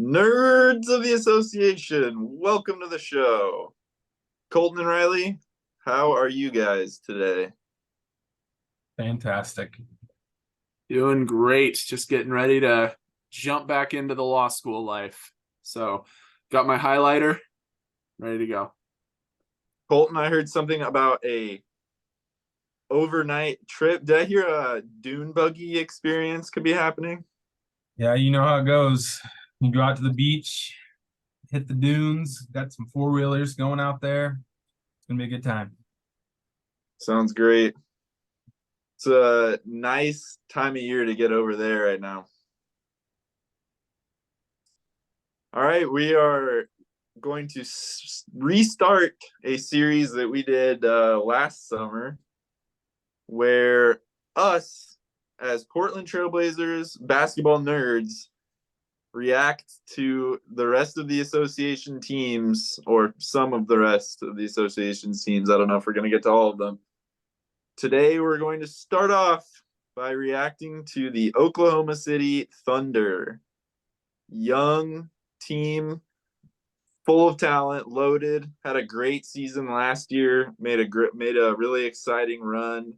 Nerds of the association, welcome to the show. Colton and Riley, how are you guys today? Fantastic. Doing great. Just getting ready to jump back into the law school life. So, got my highlighter, ready to go. Colton, I heard something about a overnight trip. Did I hear a dune buggy experience could be happening? Yeah, you know how it goes. You go out to the beach, hit the dunes, got some four-wheelers going out there. It's gonna be a good time. Sounds great. It's a nice time of year to get over there right now. All right, we are going to restart a series that we did last summer where us as Portland Trailblazers basketball nerds react to the rest of the association teams, or some of the rest of the association's teams. I don't know if we're going to get to all of them. Today, we're going to start off by reacting to the Oklahoma City Thunder. Young team, full of talent, loaded, had a great season last year, made a really exciting run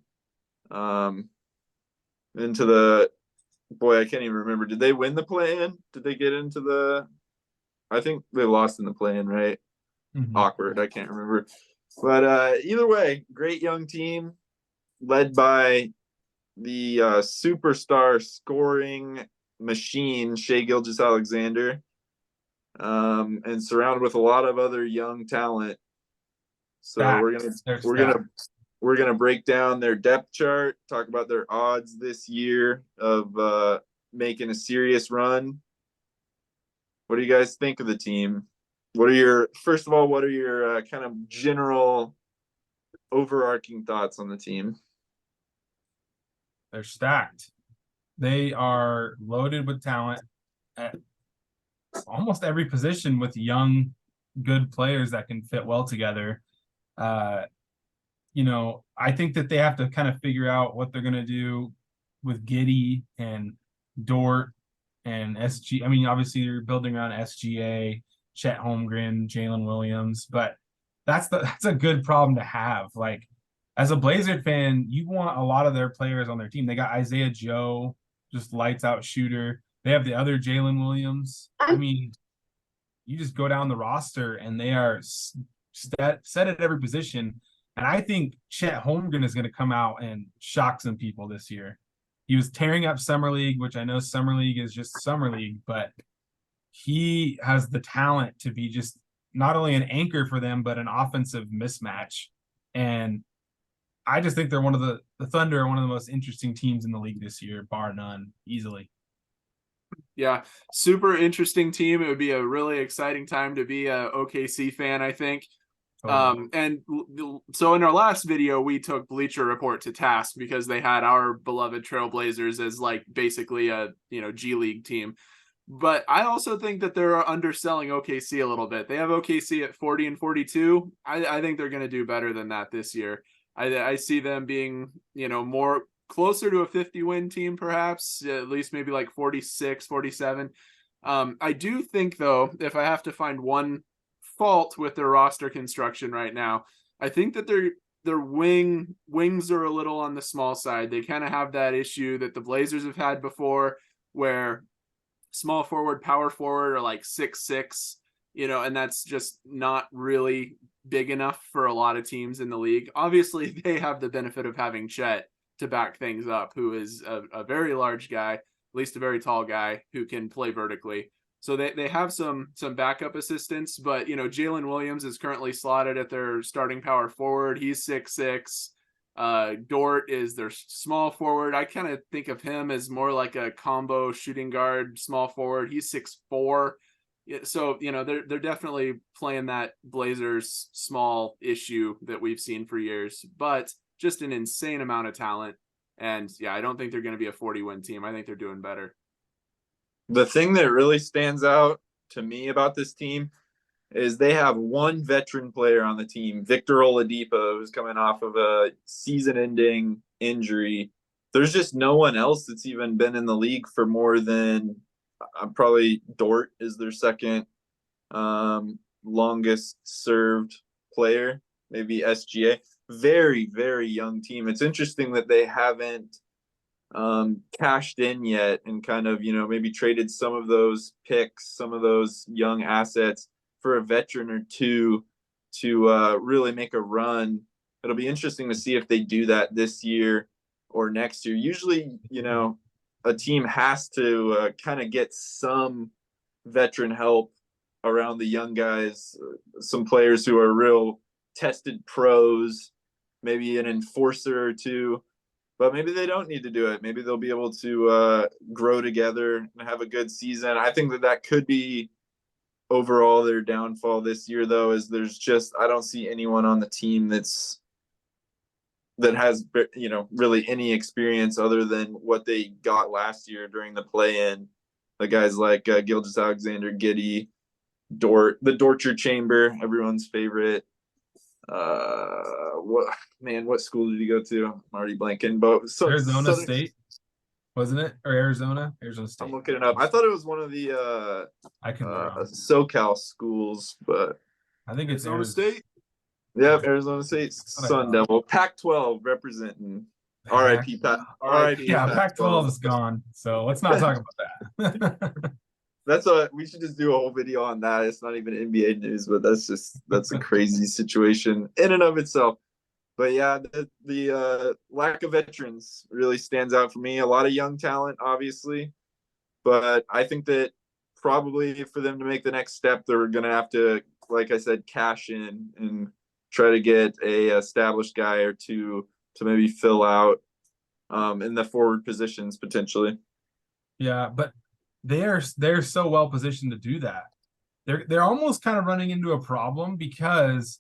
into the I can't even remember. Did they win the play-in? Did they get into the I think they lost in the play-in, right? Mm-hmm. Awkward. I can't remember. But either way, great young team led by the superstar scoring machine, Shai Gilgeous-Alexander, and surrounded with a lot of other young talent. So we're gonna break down their depth chart, talk about their odds this year of making a serious run. What do you guys think of the team? What are your kind of general overarching thoughts on the team? They're stacked. They are loaded with talent at almost every position with young, good players that can fit well together. I think that they have to kind of figure out what they're going to do with Giddey and Dort and SG. I mean, obviously you're building around SGA, Chet Holmgren, Jalen Williams, but that's a good problem to have. Like, as a Blazer fan, you want a lot of their players on their team. They got Isaiah Joe, just lights out shooter. They have the other Jalen Williams. I mean, you just go down the roster and they are set at every position. And I think Chet Holmgren is going to come out and shock some people this year. He was tearing up Summer League, which I know Summer League is just Summer League, but he has the talent to be just not only an anchor for them, but an offensive mismatch. And I just think they're the Thunder are one of the most interesting teams in the league this year, bar none, easily. Yeah, super interesting team. It would be a really exciting time to be a OKC fan, I think. And so in our last video, we took Bleacher Report to task because they had our beloved Trailblazers as like basically a G League team. But I also think that they're underselling OKC a little bit. They have OKC at 40 and 42. I think they're going to do better than that this year. I see them being more closer to a 50-win team, perhaps, at least maybe like 46, 47. I do think, though, if I have to find one fault with their roster construction right now, I think that their wings are a little on the small side. They kind of have that issue that the Blazers have had before, where small forward, power forward are like 6'6", and that's just not really big enough for a lot of teams in the league. Obviously, they have the benefit of having Chet to back things up, who is a very large guy, at least a very tall guy who can play vertically. So they have some backup assistants, but Jalen Williams is currently slotted at their starting power forward. He's 6'6". Dort is their small forward. I kind of think of him as more like a combo shooting guard, small forward. He's 6'4". So they're definitely playing that Blazers small issue that we've seen for years, but just an insane amount of talent. And yeah, I don't think they're going to be a 40-win team. I think they're doing better. The thing that really stands out to me about this team is they have one veteran player on the team, Victor Oladipo, who's coming off of a season-ending injury. There's just no one else that's even been in the league for more than probably Dort is their second longest served player, maybe SGA. Very, very young team. It's interesting that they haven't cashed in yet and kind of, maybe traded some of those picks, some of those young assets for a veteran or two to really make a run. It'll be interesting to see if they do that this year or next year. Usually, a team has to kind of get some veteran help around the young guys, some players who are real tested pros, maybe an enforcer or two. But maybe they don't need to do it. Maybe they'll be able to grow together and have a good season. I think that could be overall their downfall this year, though, is I don't see anyone on the team that has really any experience other than what they got last year during the play-in. The guys like Gilgeous-Alexander, Giddey, Dort, the Dorture Chamber, everyone's favorite. What school did he go to? I'm already blanking, but Arizona State, wasn't it? Or Arizona State. I'm looking it up. I thought it was one of the I could SoCal schools, but I think it's Arizona State. Yep, Arizona State Sun Devil, Pac-12 representing. R.I.P. R.I.P. Yeah, Pac-12 is gone, so let's not talk about that. We should just do a whole video on that. It's not even NBA news, but that's a crazy situation in and of itself. But yeah, the lack of veterans really stands out for me. A lot of young talent, obviously, but I think that probably for them to make the next step, they're going to have to, like I said, cash in and try to get a established guy or two to maybe fill out in the forward positions potentially. Yeah, but they're so well positioned to do that. They're almost kind of running into a problem because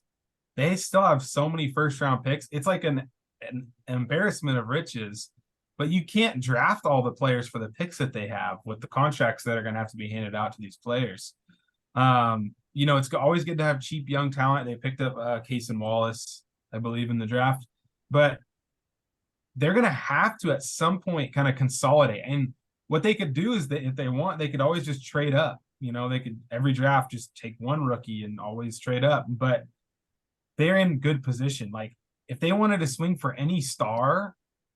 they still have so many first round picks. It's like an embarrassment of riches, but you can't draft all the players for the picks that they have with the contracts that are going to have to be handed out to these players. It's always good to have cheap young talent. They picked up Case and Wallace, I believe, in the draft, but they're going to have to at some point kind of consolidate. And what they could do is that if they want, they could always just trade up. They could every draft just take one rookie and always trade up. But they're in good position. Like if they wanted to swing for any star,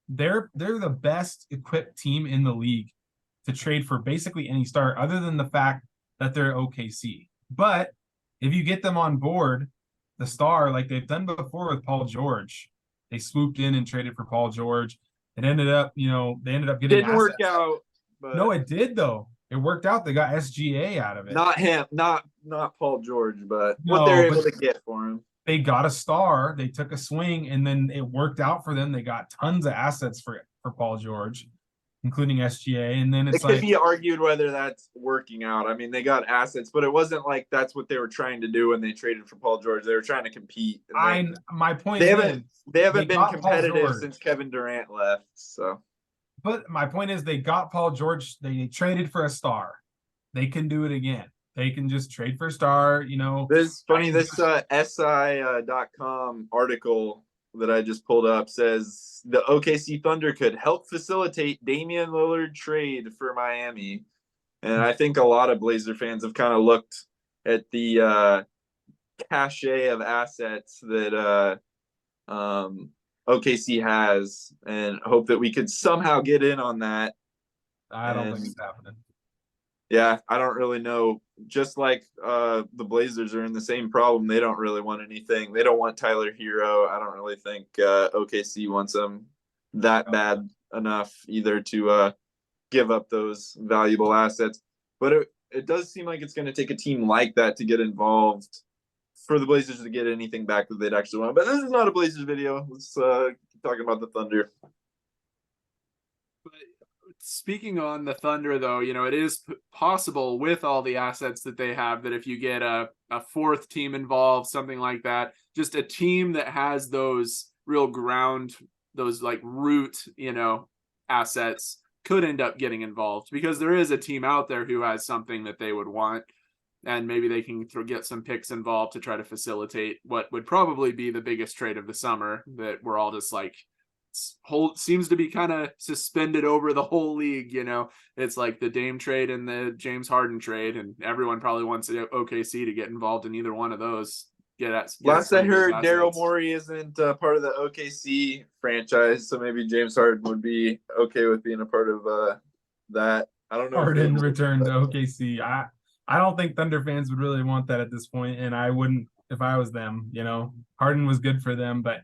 they're the best equipped team in the league to trade for basically any star, other than the fact that they're OKC. But if you get them on board, the star, like they've done before with Paul George, they swooped in and traded for Paul George. It ended up, they ended up getting didn't work out. But no, it did though. It worked out. They got SGA out of it. Not him, not Paul George, but what they're able to get for him. They got a star. They took a swing, and then it worked out for them. They got tons of assets for Paul George, including SGA. And then it could be argued whether that's working out. I mean, they got assets, but it wasn't like that's what they were trying to do when they traded for Paul George. They were trying to compete. My point is they haven't been competitive since Kevin Durant left. So, but my point is they got Paul George. They traded for a star. They can do it again. They can just trade for a star. This is funny. This SI.com article that I just pulled up says the OKC Thunder could help facilitate Damian Lillard trade for Miami. And I think a lot of Blazer fans have kind of looked at the cachet of assets that OKC has and hope that we could somehow get in on that. I don't think it's happening. Yeah, I don't really know. Just like the Blazers are in the same problem. They don't really want anything. They don't want Tyler Hero. I don't really think OKC wants him that bad enough either to give up those valuable assets. But it does seem like it's going to take a team like that to get involved for the Blazers to get anything back that they'd actually want. But this is not a Blazers video. Let's keep talking about the Thunder. Speaking on the Thunder, though, it is possible with all the assets that they have that if you get a fourth team involved, something like that, just a team that has those real ground, those like root, assets could end up getting involved because there is a team out there who has something that they would want. And maybe they can get some picks involved to try to facilitate what would probably be the biggest trade of the summer that we're all just like seems to be kind of suspended over the whole league. It's like the Dame trade and the James Harden trade, and everyone probably wants OKC to get involved in either one of those. Last I heard, Daryl Morey isn't part of the OKC franchise, so maybe James Harden would be okay with being a part of that. I don't know. Harden returned to OKC. I don't think Thunder fans would really want that at this point, and I wouldn't if I was them. Harden was good for them, but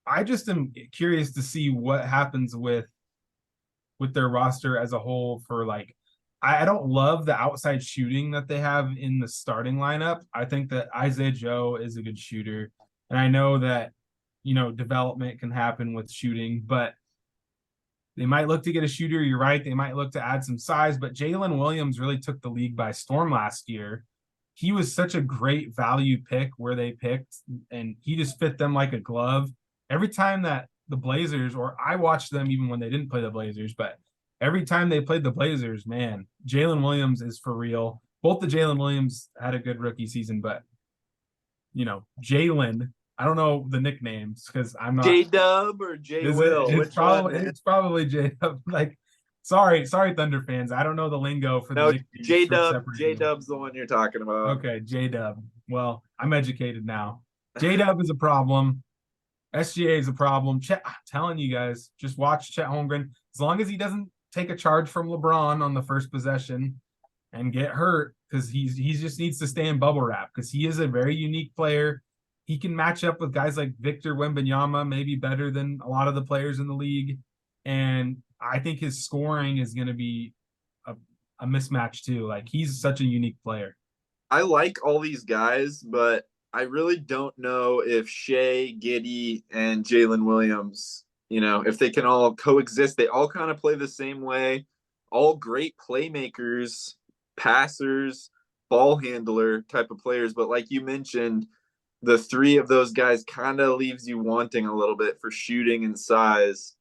I just am curious to see what happens with their roster as a whole. For like, I don't love the outside shooting that they have in the starting lineup. I think that Isaiah Joe is a good shooter, and I know that development can happen with shooting, but they might look to get a shooter. You're right. They might look to add some size, but Jalen Williams really took the league by storm last year. He was such a great value pick where they picked, and he just fit them like a glove. Every time that the Blazers, or I watched them even when they didn't play the Blazers, but every time they played the Blazers, man, Jalen Williams is for real. Both the Jalen Williams had a good rookie season, but Jalen, I don't know the nicknames because I'm not J-Dub or J-Will. It's probably J-Dub. Like, sorry, Thunder fans. I don't know the lingo for the nicknames. J-Dub's the one you're talking about. Okay, J-Dub. Well, I'm educated now. J-Dub is a problem. SGA is a problem. I'm telling you guys, just watch Chet Holmgren. As long as he doesn't take a charge from LeBron on the first possession and get hurt, because he just needs to stay in bubble wrap, because he is a very unique player. He can match up with guys like Victor Wembanyama, maybe better than a lot of the players in the league. And I think his scoring is going to be a mismatch too. Like, he's such a unique player. I like all these guys, but I really don't know if Shai, Giddey, and Jalen Williams, if they can all coexist. They all kind of play the same way. All great playmakers, passers, ball handler type of players. But like you mentioned, the three of those guys kind of leaves you wanting a little bit for shooting and size.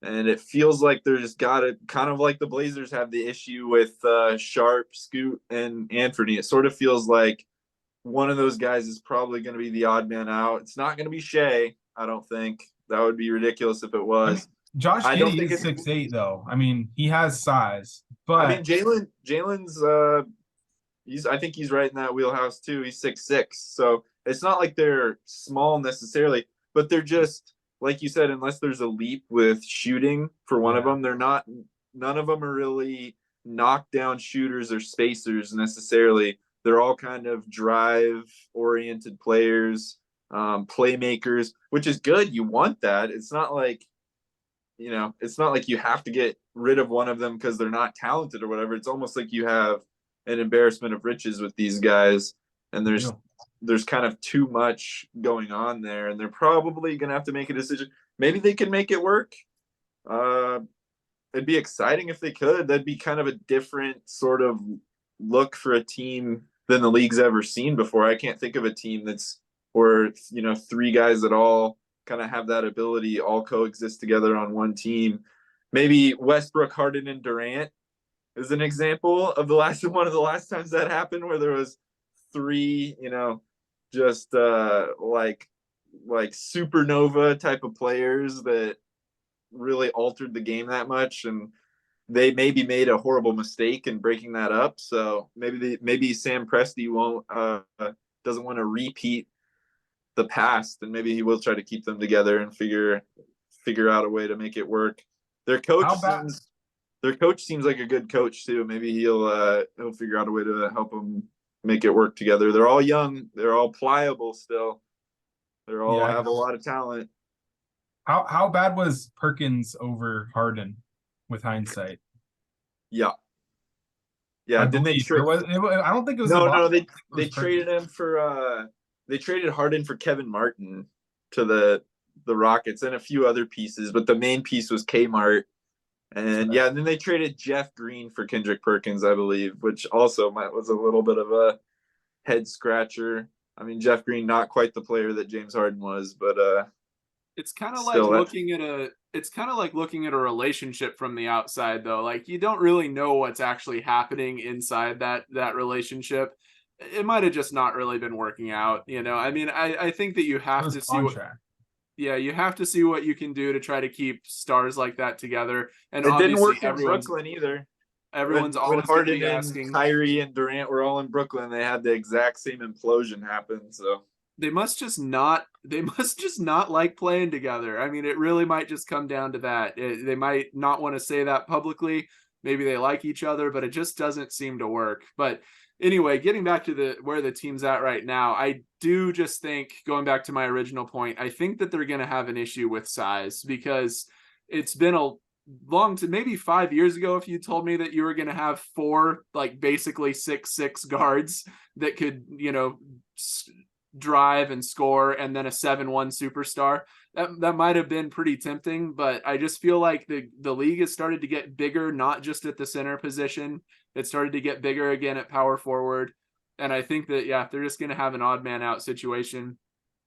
And it feels like they're just got it, kind of like the Blazers have the issue with Sharp, Scoot, and Anthony. It sort of feels like one of those guys is probably going to be the odd man out. It's not going to be Shai, I don't think. That would be ridiculous if it was. Josh Giddey is 6'8", though. I mean, he has size. But Jalen's I think he's right in that wheelhouse too. He's 6'6". So it's not like they're small necessarily, but they're just, like you said, unless there's a leap with shooting for one of them, none of them are really knockdown shooters or spacers necessarily. They're all kind of drive-oriented players, playmakers, which is good. You want that. It's not like, it's not like you have to get rid of one of them because they're not talented or whatever. It's almost like you have an embarrassment of riches with these guys, and there's kind of too much going on there, and they're probably going to have to make a decision. Maybe they can make it work. It'd be exciting if they could. That'd be kind of a different sort of look for a team than the league's ever seen before. I can't think of a team that's where three guys that all kind of have that ability all coexist together on one team. Maybe Westbrook, Harden, and Durant is an example of one of the last times that happened, where there was three, just like supernova type of players that really altered the game that much, and they maybe made a horrible mistake in breaking that up. So maybe Sam Presti doesn't want to repeat the past, and maybe he will try to keep them together and figure out a way to make it work. Their coach seems like a good coach too. Maybe he'll figure out a way to help them make it work together. They're all young. They're all pliable still. They're all have a lot of talent. How bad was Perkins over Harden with hindsight? Yeah. Didn't they trade? I don't think it was. No. They traded him for. They traded Harden for Kevin Martin to the Rockets and a few other pieces, but the main piece was Kmart. And and then they traded Jeff Green for Kendrick Perkins, I believe, which also was a little bit of a head scratcher. I mean, Jeff Green, not quite the player that James Harden was, but it's kind of like looking at a relationship from the outside, though. Like, you don't really know what's actually happening inside that relationship. It might have just not really been working out, I mean, I think that you have to see Yeah, you have to see what you can do to try to keep stars like that together. And It didn't obviously work in Brooklyn either. everyone's When always going to Harden be and asking. Kyrie and Durant were all in Brooklyn, they had the exact same implosion happen. So They must just not like playing together. I mean, it really might just come down to that. They might not want to say that publicly. Maybe they like each other, but it just doesn't seem to work. But anyway, getting back to where the team's at right now, I do just think, going back to my original point, I think that they're going to have an issue with size, because it's been a maybe 5 years ago, if you told me that you were going to have four, like, basically 6'6" guards that could, drive and score, and then a 7-1 superstar, that might have been pretty tempting. But I just feel like the league has started to get bigger, not just at the center position. It started to get bigger again at power forward, and I think that, yeah, they're just going to have an odd man out situation.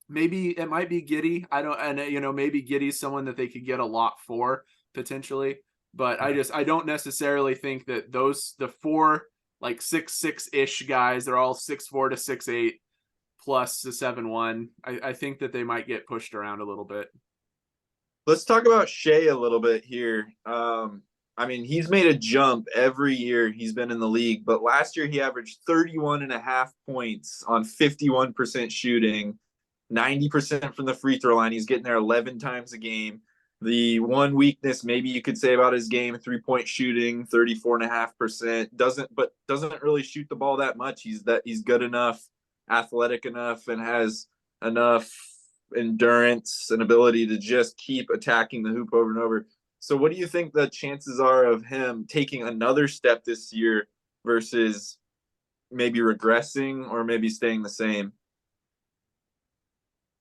Maybe it might be Giddey. I don't, and maybe Giddey's someone that they could get a lot for potentially, but I don't necessarily think that the four, like, 6'6" guys, they're all 6'4" to 6'8" plus the 7-1. I think that they might get pushed around a little bit. let's talk about Shai a little bit here. I mean, he's made a jump every year he's been in the league, but last year he averaged 31.5 points on 51% shooting, 90% from the free throw line. He's getting there 11 times a game. The one weakness maybe you could say about his game, 3-point shooting, 34.5%. Doesn't really shoot the ball that much. He's good enough, athletic enough, and has enough endurance and ability to just keep attacking the hoop over and over. So what do you think the chances are of him taking another step this year versus maybe regressing or maybe staying the same?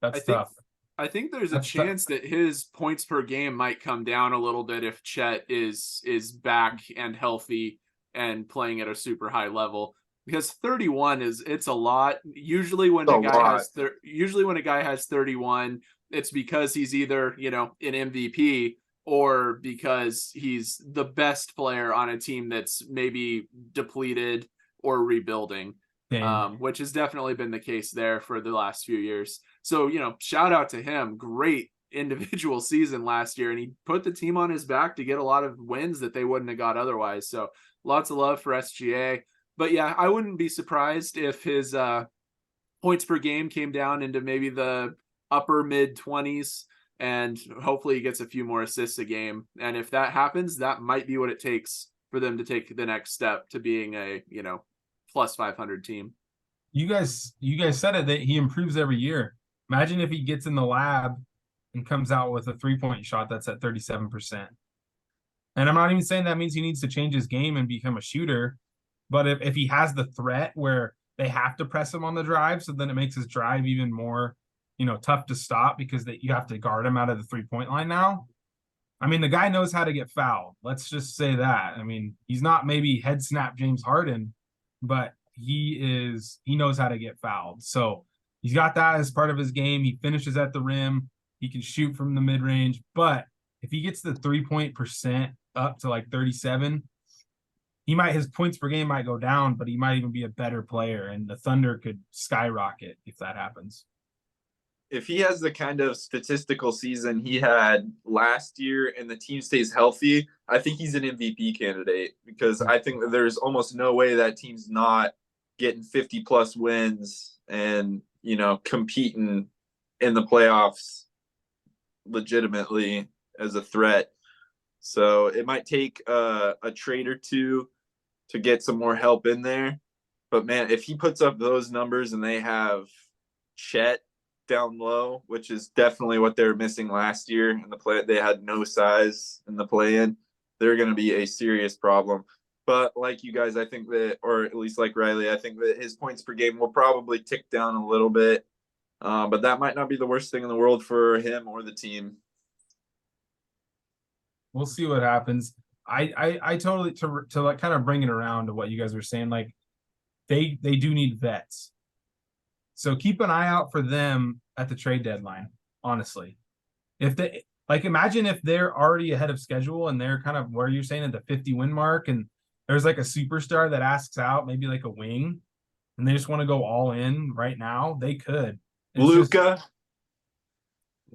That's tough. I think there's a chance that his points per game might come down a little bit if Chet is back and healthy and playing at a super high level, because 31 it's a lot. Usually when a guy has 31, it's because he's either, an MVP, or because he's the best player on a team that's maybe depleted or rebuilding, which has definitely been the case there for the last few years. So, shout out to him. Great individual season last year, and he put the team on his back to get a lot of wins that they wouldn't have got otherwise. So lots of love for SGA. But yeah, I wouldn't be surprised if his points per game came down into maybe the upper mid 20s, and hopefully he gets a few more assists a game. And if that happens, that might be what it takes for them to take the next step to being a, plus 500 team. You guys said it, that he improves every year. Imagine if he gets in the lab and comes out with a 3-point shot that's at 37%. And I'm not even saying that means he needs to change his game and become a shooter, but if he has the threat where they have to press him on the drive, so then it makes his drive even more, tough to stop, because you have to guard him out of the 3-point line now. I mean, the guy knows how to get fouled. Let's just say that. I mean, he's not maybe head snap James Harden, but he knows how to get fouled. So he's got that as part of his game. He finishes at the rim. He can shoot from the mid range. But if he gets the 3-point percent up to like 37, his points per game might go down, but he might even be a better player, and the Thunder could skyrocket if that happens. If he has the kind of statistical season he had last year and the team stays healthy, I think he's an MVP candidate, because I think that there's almost no way that team's not getting 50 plus wins and, competing in the playoffs legitimately as a threat. So it might take a trade or two to get some more help in there. But man, if he puts up those numbers and they have Chet down low, which is definitely what they were missing last year in the play, they had no size in the play-in, they're going to be a serious problem. But like you guys, I think that, or at least like Riley, I think that his points per game will probably tick down a little bit. But that might not be the worst thing in the world for him or the team. We'll see what happens. I totally, to like kind of bring it around to what you guys were saying, like they do need vets. So keep an eye out for them at the trade deadline, honestly. If they, like, imagine if they're already ahead of schedule and they're kind of where you're saying at the 50 win mark, and there's like a superstar that asks out, maybe like a wing, and they just want to go all in right now, they could. Luka.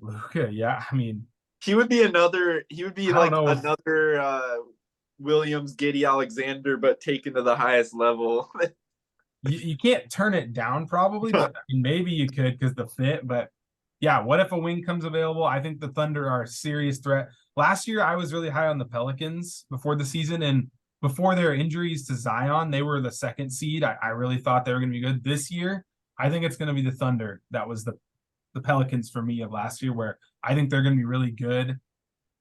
Luka, yeah. I mean, He would be another. He would be I don't like know if another Williams, Alexander, but taken to the highest level. you can't turn it down probably, but I mean, maybe you could because the fit. But yeah, what if a wing comes available? I think the Thunder are a serious threat. Last year, I was really high on the Pelicans before the season, and before their injuries to Zion, they were the second seed. I really thought they were going to be good. This year, I think it's going to be the Thunder. That was the Pelicans for me of last year, where I think they're going to be really good.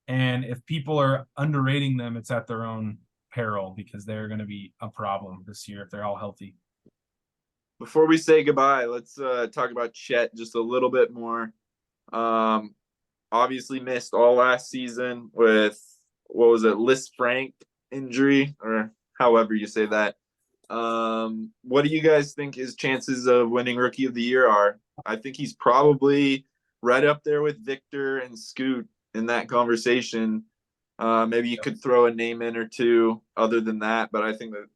And if people are underrating them, it's at their own peril because they're going to be a problem this year if they're all healthy. Before we say goodbye, let's talk about Chet just a little bit more. Um, Obviously missed all last season with what was it, Liz Frank injury, or however you say that. What do you guys think his chances of winning Rookie of the Year are? I think he's probably right up there with Victor and Scoot in that conversation. Maybe you could throw a name in or two other than that, but I think that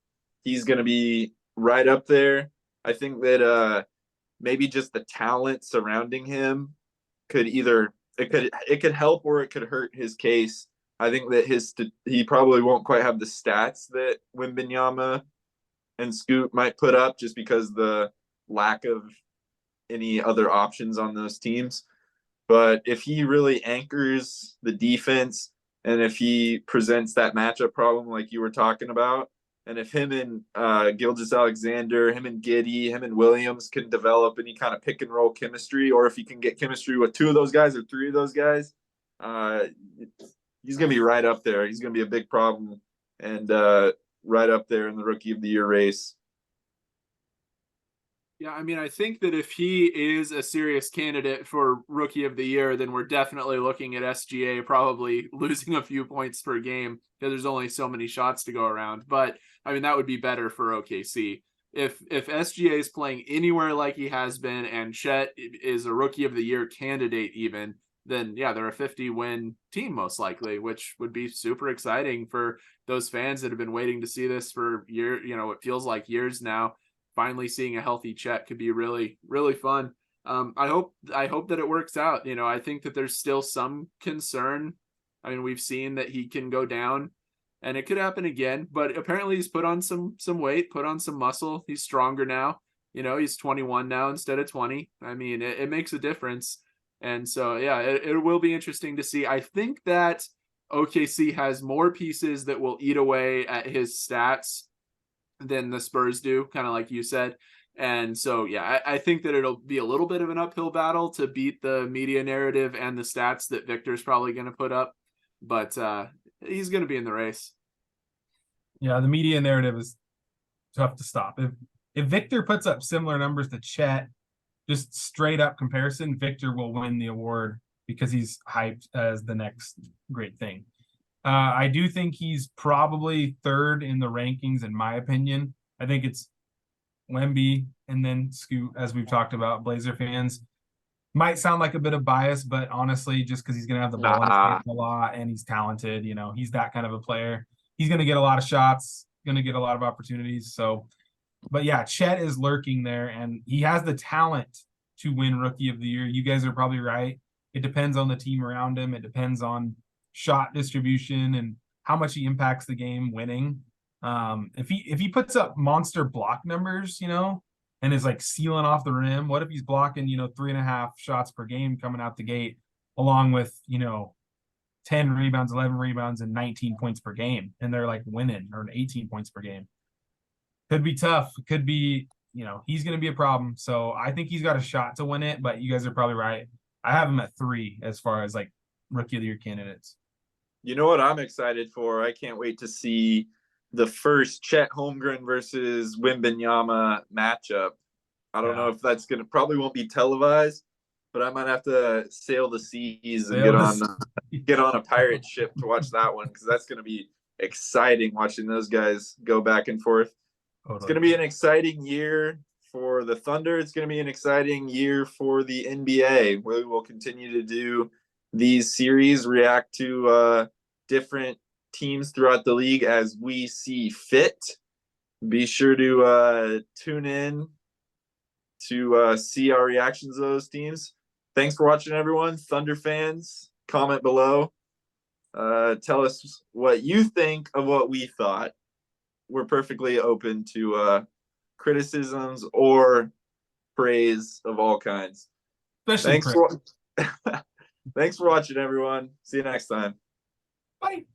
he's going to be right up there. I think that maybe just the talent surrounding him could either it could help or it could hurt his case. I think that he probably won't quite have the stats that Wembanyama and Scoot might put up just because the lack of any other options on those teams. But if he really anchors the defense and if he presents that matchup problem like you were talking about, and if him and Gilgeous-Alexander, him and Giddey, him and Williams can develop any kind of pick and roll chemistry, or if he can get chemistry with two of those guys or three of those guys, he's going to be right up there. He's going to be a big problem and right up there in the Rookie of the Year race. Yeah, I mean, I think that if he is a serious candidate for Rookie of the Year, then we're definitely looking at SGA probably losing a few points per game because there's only so many shots to go around. But I mean, that would be better for OKC. If SGA is playing anywhere like he has been and Chet is a Rookie of the Year candidate even, then yeah, they're a 50-win team most likely, which would be super exciting for those fans that have been waiting to see this for it feels like years now. Finally seeing a healthy Chet could be really, really fun. I hope that it works out. I think that there's still some concern. I mean, we've seen that he can go down and it could happen again, but apparently he's put on some weight, put on some muscle. He's stronger now. He's 21 now instead of 20. I mean, it makes a difference. And so, yeah, it will be interesting to see. I think that OKC has more pieces that will eat away at his stats than the Spurs do, kind of like you said. And so, yeah, I think that it'll be a little bit of an uphill battle to beat the media narrative and the stats that Victor's probably going to put up, but he's going to be in the race. Yeah, the media narrative is tough to stop. If Victor puts up similar numbers to Chet, just straight up comparison, Victor will win the award because he's hyped as the next great thing. I do think he's probably third in the rankings, in my opinion. I think it's Wemby and then Scoot, as we've talked about. Blazer fans might sound like a bit of bias, but honestly, just because he's going to have the ball in his hands a lot and he's talented, he's that kind of a player. He's going to get a lot of shots, going to get a lot of opportunities. So, but yeah, Chet is lurking there, and he has the talent to win Rookie of the Year. You guys are probably right. It depends on the team around him. It depends on shot distribution and how much he impacts the game winning. If he puts up monster block numbers, and is like sealing off the rim, what if he's blocking, 3.5 shots per game coming out the gate, along with, 10 rebounds, 11 rebounds, and 19 points per game, and they're like winning, or 18 points per game. Could be tough. Could be, he's going to be a problem. So I think he's got a shot to win it, but you guys are probably right. I have him at 3 as far as like Rookie of the Year candidates. You know what I'm excited for? I can't wait to see the first Chet Holmgren versus Wembanyama matchup. I don't know if that's probably won't be televised, but I might have to sail the seas and get on a pirate ship to watch that one, because that's going to be exciting watching those guys go back and forth. Totally. It's going to be an exciting year for the Thunder. It's going to be an exciting year for the NBA. We will continue to do these series, react to different teams throughout the league as we see fit. Be sure to tune in to see our reactions to those teams. thanks for watching, everyone. Thunder fans, comment below. Tell us what you think of what we thought. We're perfectly open to criticisms or praise of all kinds. Especially Thanks for watching, everyone. See you next time. Bye.